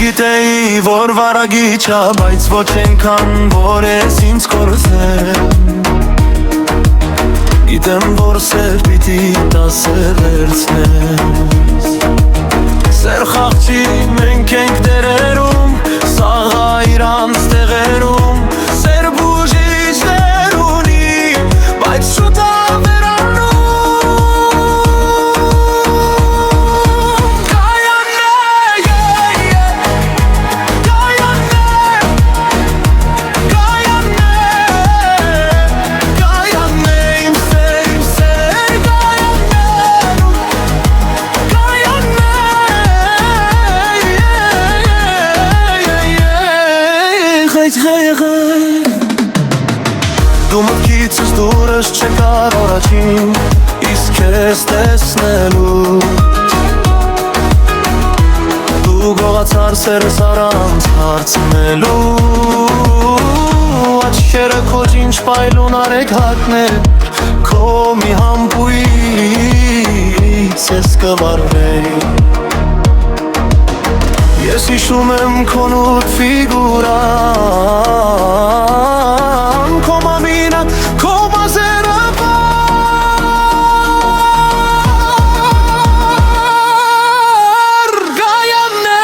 Գիտեի, որ վարագիչա, բայց ոչ ենքան, որ ես ինձ կորզեմ Գիտեմ, որ սեր պիտի տասեր վերցնես Սեր խաղջի մենք ենք դերերում, սաղա իրանց տեղերում Սեր բուժիչներ ունի, բայց շուտ Դու մտքիցս դուրս չեկար առաջին, իսկ ես տեսնելու Դու գողացար սերս առանց հարցնելու Աչքերը քո ջինջ պայլուն արեք հատներ Քո մի համբույից ես կվարվեի Ես հիշում եմ քո նուրբ ֆիգուրան Քո մամինը, քո մազերը վար Գայանն է,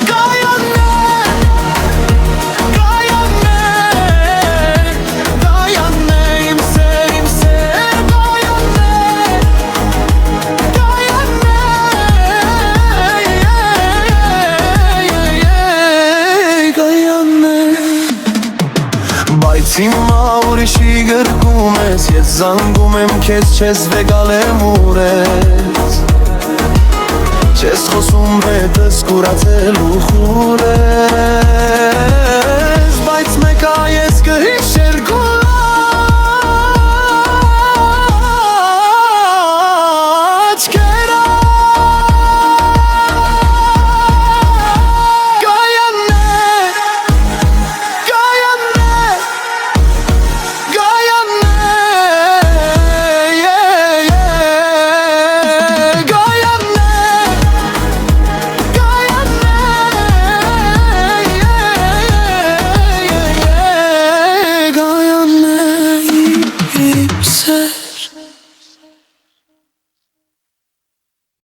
Գայանն է, Գայանն է Գայանն է, իմ սեր, Գայանն է Գայանն է Բայց հիմա ուրիշի գրկում ես Ես զանգում եմ քեզ, չես վեգալ եմ ուրես Չես խոսում հետս կուրացել ու խուրես Բայց մեկա ես կհիշ